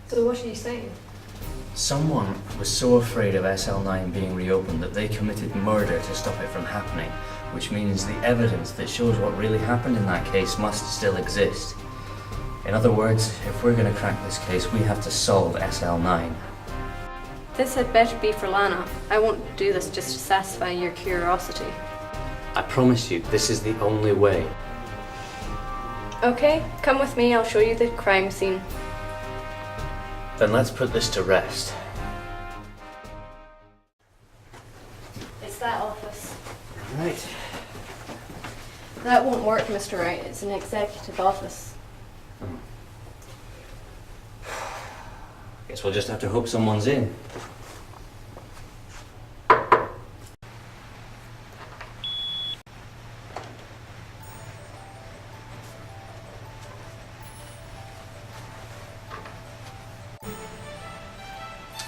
So what are you saying? Someone was so afraid of SL9 being reopened that they committed murder to stop it from happening, which means the evidence that shows what really happened in that case must still exist. In other words, if we're going to crack this case, we have to solve SL9. This had better be for Lana. I won't do this just to satisfy your curiosity. I promise you, this is the only way. Okay, come with me, I'll show you the crime scene. Then let's put this to rest. It's that office. Right. That won't work, Mr. Wright. It's an executive office. Guess we'll just have to hope someone's in.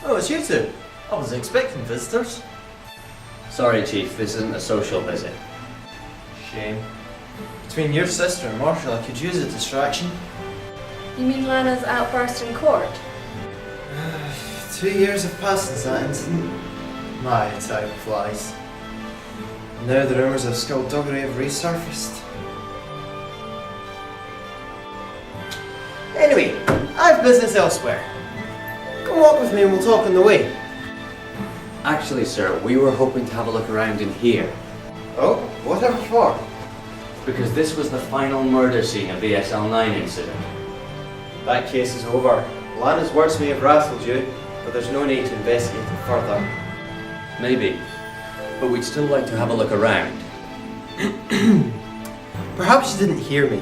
Oh, it's you two. I was expecting visitors. Sorry, Chief, this isn't a social visit. Shame. Between your sister and Marshall, I could use a distraction. You mean Lana's outburst in court? 2 years have passed since that incident. My, time flies. Now the rumours of skullduggery have resurfaced. Anyway, I have business elsewhere. Come walk with me and we'll talk on the way. Actually, sir, we were hoping to have a look around in here. Oh, whatever for? Because this was the final murder scene of the SL9 incident. That case is over. Lana's words may have rattled you, but there's no need to investigate it further. Maybe. But we'd still like to have a look around. Perhaps you didn't hear me.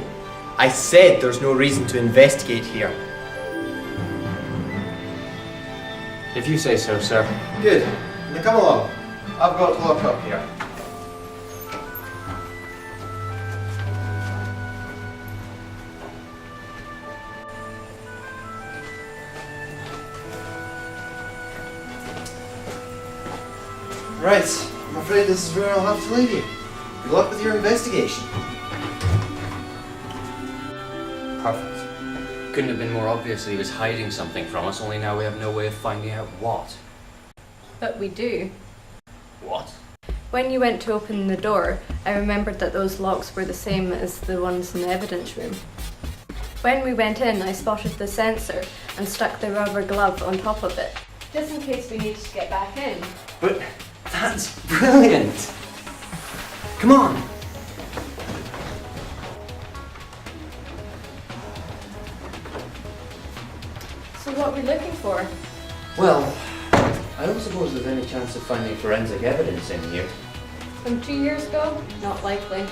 I said there's no reason to investigate here. If you say so, sir. Good. Now come along. I've got to lock up here. Right. I'm afraid this is where I'll have to leave you. Good luck with your investigation. Perfect. Couldn't have been more obvious that he was hiding something from us, only now we have no way of finding out what. But we do. What? When you went to open the door, I remembered that those locks were the same as the ones in the evidence room. When we went in, I spotted the sensor and stuck the rubber glove on top of it, just in case we needed to get back in. But that's brilliant! Come on! So what are we looking for? Well, I don't suppose there's any chance of finding forensic evidence in here. From 2 years ago? Not likely.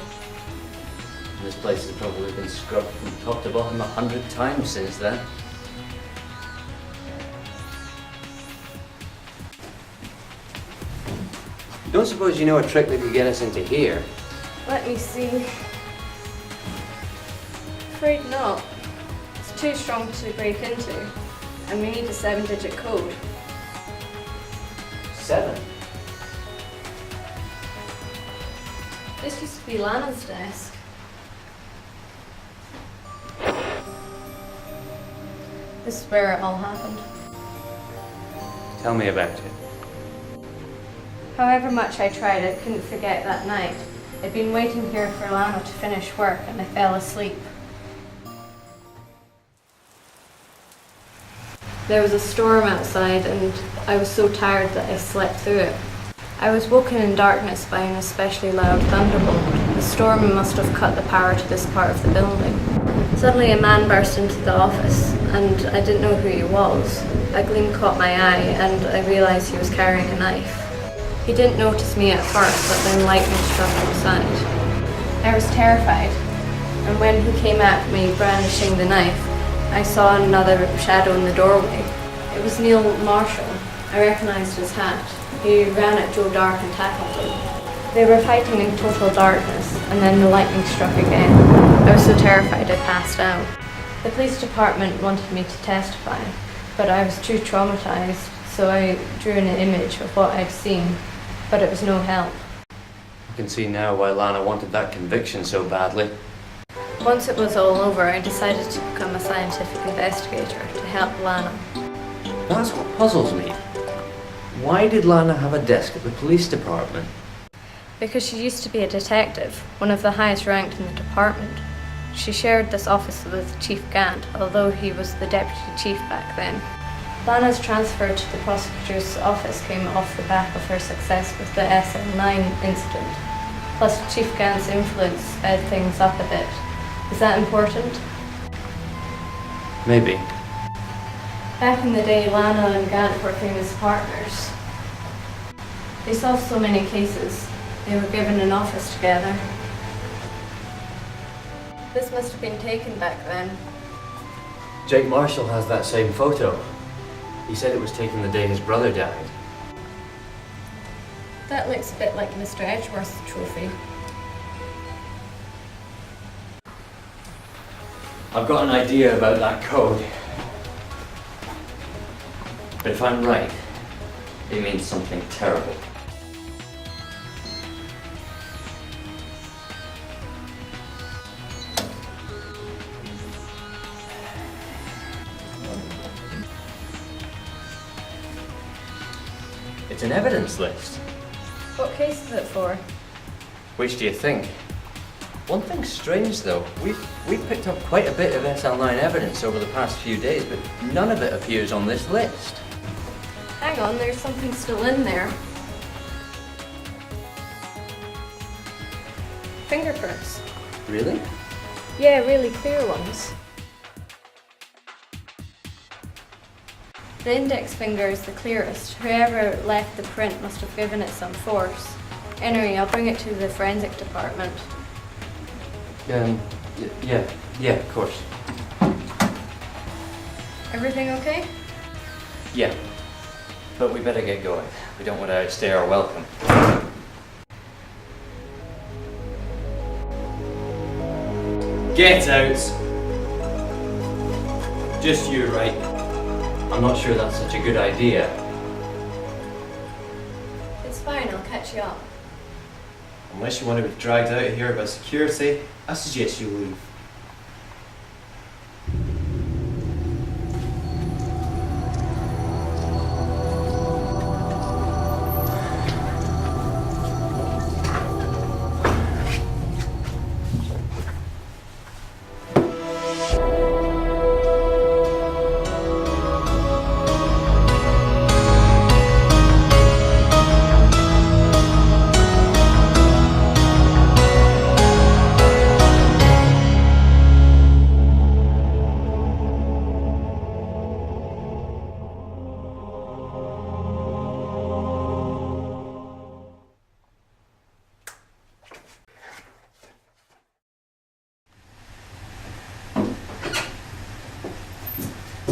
This place has probably been scrubbed from top to bottom 100 times since then. Don't suppose you know a trick that could get us into here? Let me see. Afraid not. It's too strong to break into, and we need a 7-digit code. 7? This used to be Lana's desk. This is where it all happened. Tell me about it. However much I tried, I couldn't forget that night. I'd been waiting here for Lana to finish work and I fell asleep. There was a storm outside and I was so tired that I slept through it. I was woken in darkness by an especially loud thunderbolt. The storm must have cut the power to this part of the building. Suddenly a man burst into the office and I didn't know who he was. A gleam caught my eye and I realised he was carrying a knife. He didn't notice me at first, but then lightning struck outside. I was terrified, and when he came at me brandishing the knife, I saw another shadow in the doorway. It was Neil Marshall. I recognised his hat. He ran at Joe Dark and tackled him. They were fighting in total darkness, and then the lightning struck again. I was so terrified I passed out. The police department wanted me to testify, but I was too traumatised, so I drew an image of what I'd seen. But it was no help. I can see now why Lana wanted that conviction so badly. Once it was all over, I decided to become a scientific investigator to help Lana. That's what puzzles me. Why did Lana have a desk at the police department? Because she used to be a detective, one of the highest ranked in the department. She shared this office with Chief Gant, although he was the deputy chief back then. Lana's transfer to the prosecutor's office came off the back of her success with the SL9 incident. Plus, Chief Gant's influence sped things up a bit. Is that important? Maybe. Back in the day, Lana and Gant were famous partners. They solved so many cases. They were given an office together. This must have been taken back then. Jake Marshall has that same photo. He said it was taken the day his brother died. That looks a bit like Mr. Edgeworth's trophy. I've got an idea about that code. But if I'm right, it means something terrible. It's an evidence list. What case is it for? Which do you think? One thing's strange though, we've picked up quite a bit of SL9 evidence over the past few days, but none of it appears on this list. Hang on, there's something still in there. Fingerprints. Really? Yeah, really clear ones. The index finger is the clearest. Whoever left the print must have given it some force. Anyway, I'll bring it to the forensic department. Yeah, of course. Everything okay? Yeah. But we better get going. We don't want to outstay our welcome. Get out! Just you, right? I'm not sure that's such a good idea. It's fine, I'll catch you up. Unless you want to be dragged out of here by security, I suggest you leave.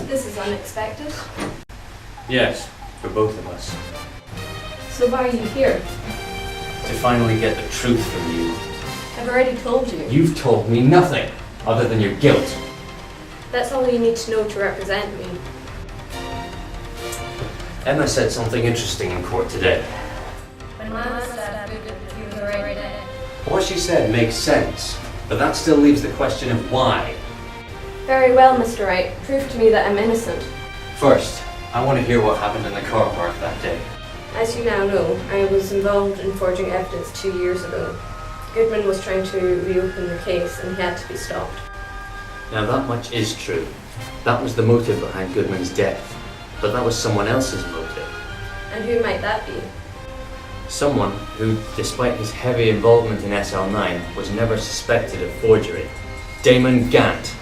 This is unexpected. Yes, for both of us. So why are you here? To finally get the truth from you. I've already told you. You've told me nothing, other than your guilt. That's all you need to know to represent me. Emma said something interesting in court today. When Lana stabbed you were already dead. What she said makes sense, but that still leaves the question of why. Very well, Mr. Wright. Prove to me that I'm innocent. First, I want to hear what happened in the car park that day. As you now know, I was involved in forging evidence 2 years ago. Goodman was trying to reopen the case and he had to be stopped. Now that much is true. That was the motive behind Goodman's death, but that was someone else's motive. And who might that be? Someone who, despite his heavy involvement in SL9, was never suspected of forgery. Damon Gant.